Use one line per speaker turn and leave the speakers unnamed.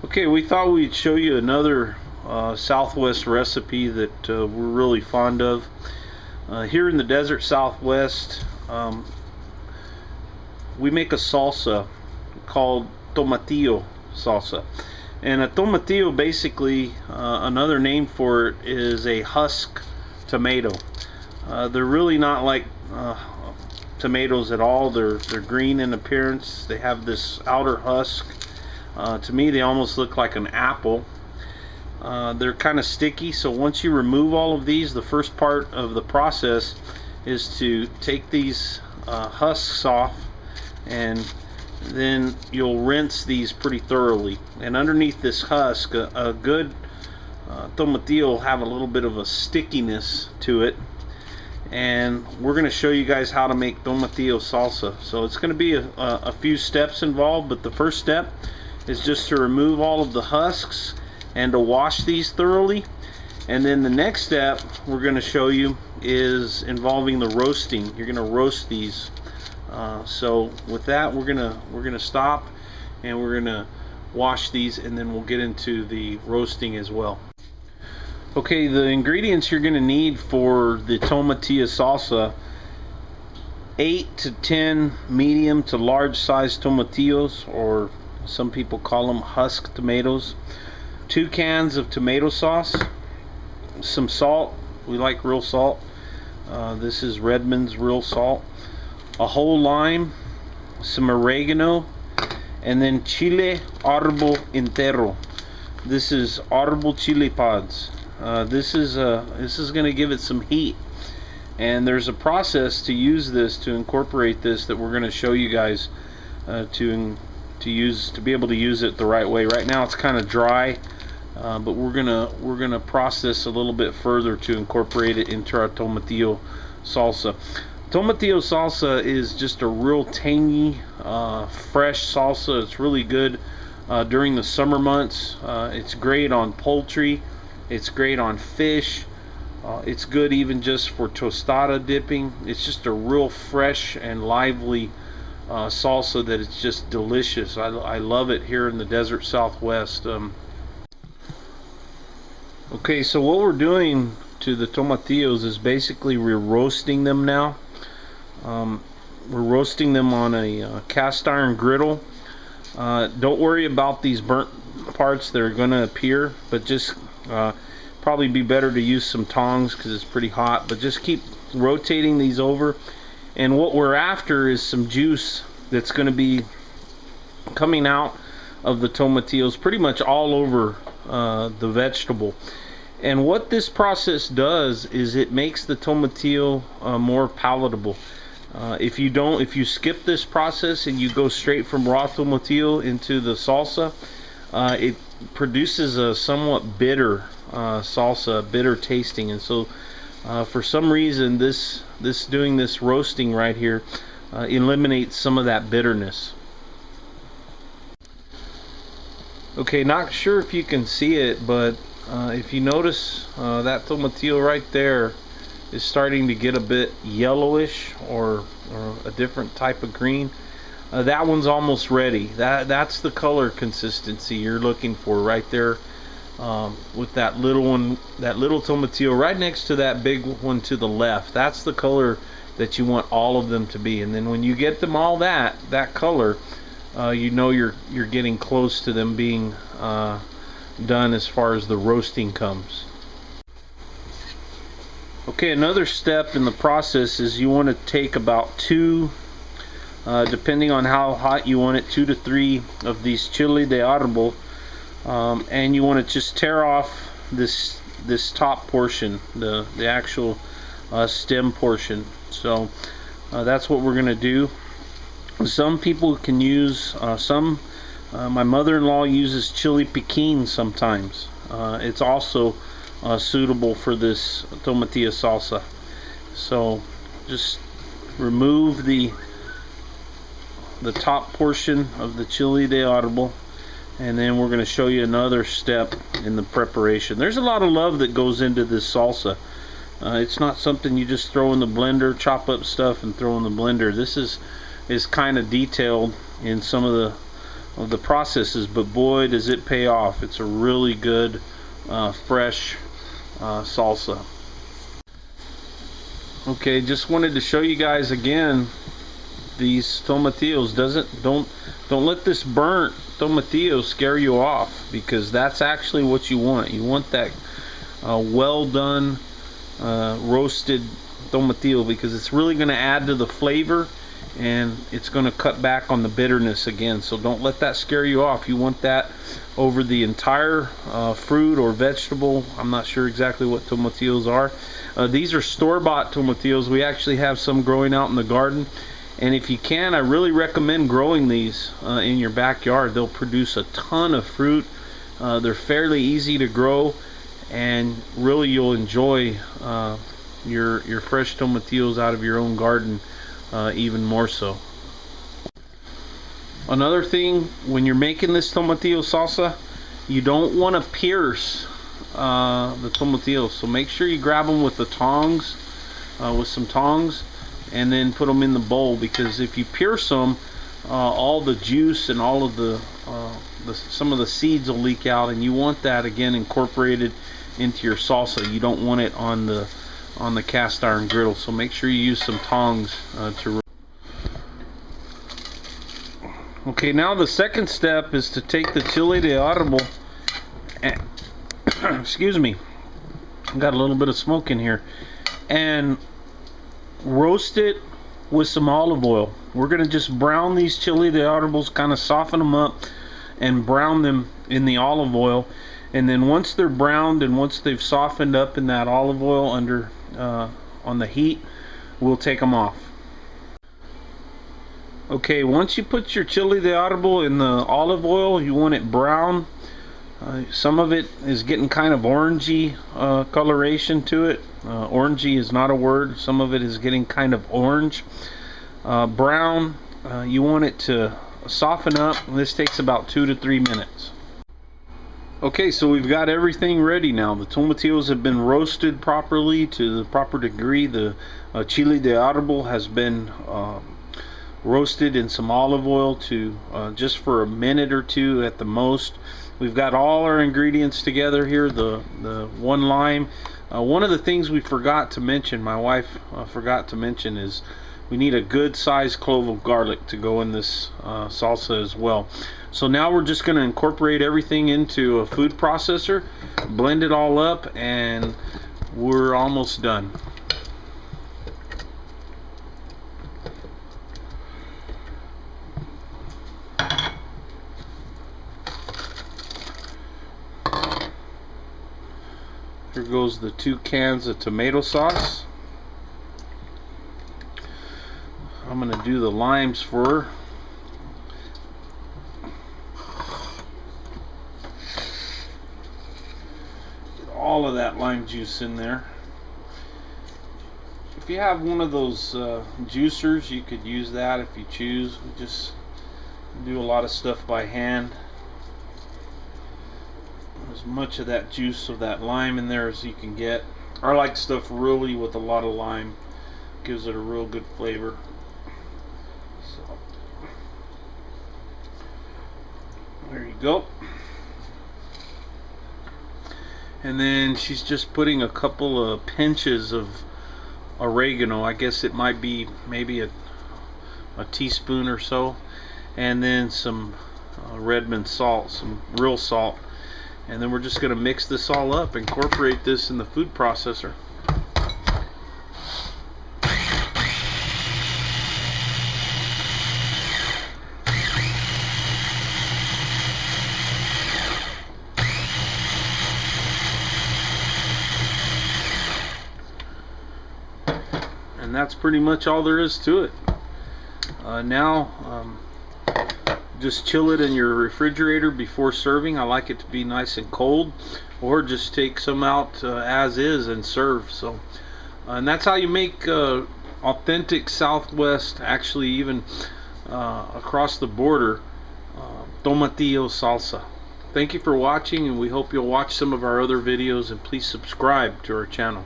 Okay, we thought we'd show you another Southwest recipe that we're really fond of. Here in the desert Southwest, we make a salsa called Tomatillo Salsa. And a tomatillo, basically, another name for it is a husk tomato. They're really not like tomatoes at all. They're green in appearance. They have this outer husk. To me, they almost look like an apple. They're kind of sticky, so once you remove all of these, the first part of the process is to take these husks off, and then you'll rinse these pretty thoroughly. And underneath this husk, a good tomatillo will have a little bit of a stickiness to it. And we're going to show you guys how to make tomatillo salsa. So it's going to be a few steps involved, but the first step is just to remove all of the husks and to wash these thoroughly. And then the next step we're going to show you is involving the roasting. You're going to roast these. So with that, we're gonna stop and we're gonna wash these, and then we'll get into the roasting as well. Okay, the ingredients you're gonna need for the tomatillo salsa: 8 to 10 medium to large size tomatillos, or some people call them husk tomatoes, 2 cans of tomato sauce, some salt. We like real salt. This is Redmond's real salt. A whole lime, some oregano, and then chile árbol entero. This is árbol chili pods. This is going to give it some heat, and there's a process to use this, to incorporate this, that we're going to show you guys to be able to use it the right way. Right now it's kind of dry, but we're gonna process a little bit further to incorporate it into our tomatillo salsa. Tomatillo salsa is just a real tangy, fresh salsa. It's really good during the summer months. It's great on poultry. It's great on fish. It's good even just for tostada dipping. It's just a real fresh and lively salsa that it's just delicious. I love it here in the desert Southwest. Okay, so what we're doing to the tomatillos is basically we're roasting them now. We're roasting them on a cast iron griddle. Don't worry about these burnt parts that are going to appear, but just probably be better to use some tongs because it's pretty hot. But just keep rotating these over, and what we're after is some juice that's going to be coming out of the tomatillos pretty much all over the vegetable. And what this process does is it makes the tomatillo more palatable. If you skip this process and you go straight from raw tomatillo into the salsa, it produces a somewhat bitter salsa, bitter tasting. And so for some reason doing this roasting right here eliminates some of that bitterness. Okay, not sure if you can see it, but if you notice that tomatillo right there is starting to get a bit yellowish or a different type of green. That one's almost ready. That's the color consistency you're looking for right there, with that little one, that little tomatillo right next to that big one to the left. That's the color that you want all of them to be. And then when you get them all that color, you know you're getting close to them being done as far as the roasting comes. Okay, another step in the process is you want to take about 2, depending on how hot you want it, 2 to 3 of these chile de árbol, and you want to just tear off this top portion, the actual stem portion. So that's what we're going to do. Some people can use my mother-in-law uses chili piquin sometimes. It's also suitable for this tomatillo salsa. So just remove the top portion of the chile de árbol, and then we're going to show you another step in the preparation. There's a lot of love that goes into this salsa. It's not something you just throw in the blender, chop up stuff and throw in the blender. This is kind of detailed in some of of the processes, but boy does it pay off. It's a really good fresh salsa. Okay, just wanted to show you guys again these tomatillos. Don't let this burnt tomatillo scare you off, because that's actually what you want. You want that well done roasted tomatillo, because it's really going to add to the flavor and it's going to cut back on the bitterness again. So don't let that scare you off. You want that over the entire fruit or vegetable. I'm not sure exactly what tomatillos are. These are store-bought tomatillos. We actually have some growing out in the garden, and if you can, I really recommend growing these in your backyard. They'll produce a ton of fruit. They're fairly easy to grow, and really you'll enjoy your fresh tomatillos out of your own garden even more so. Another thing, when you're making this tomatillo salsa, you don't want to pierce the tomatillos, so make sure you grab them with the tongs, with some tongs, and then put them in the bowl, because if you pierce them, all the juice and all of some of the seeds will leak out, and you want that again incorporated into your salsa. You don't want it on the cast iron griddle, so make sure you use some tongs to. Okay, now the second step is to take the chile de árbol and excuse me, got a little bit of smoke in here, and roast it with some olive oil. We're gonna just brown these chile de árbol, kind of soften them up and brown them in the olive oil, and then once they're browned and once they've softened up in that olive oil under on the heat, we'll take them off. Okay, once you put your chile de árbol in the olive oil, you want it brown. Some of it is getting kind of orangey coloration to it. Orangey is not a word. Some of it is getting kind of orange. Brown, you want it to soften up. This takes about 2 to 3 minutes. Okay, so we've got everything ready now. The tomatillos have been roasted properly to the proper degree. The chile de árbol has been roasted in some olive oil to just for a minute or two at the most. We've got all our ingredients together here. The one lime. One of the things we forgot to mention, my wife forgot to mention, is we need a good sized clove of garlic to go in this salsa as well. So now we're just going to incorporate everything into a food processor, blend it all up, and we're almost done. Here goes the 2 cans of tomato sauce. I'm going to do the limes for her. Get all of that lime juice in there. If you have one of those juicers, you could use that if you choose. We just do a lot of stuff by hand. As much of that juice of that lime in there as you can get. I like stuff really with a lot of lime. Gives it a real good flavor. So there you go. And then she's just putting a couple of pinches of oregano. I guess it might be maybe a teaspoon or so. And then some Redmond salt, some real salt. And then we're just going to mix this all up, incorporate this in the food processor. And that's pretty much all there is to it. Now just chill it in your refrigerator before serving. I like it to be nice and cold, or just take some out as is and serve. So and that's how you make authentic Southwest, actually even across the border, Tomatillo Salsa. Thank you for watching, and we hope you'll watch some of our other videos, and please subscribe to our channel.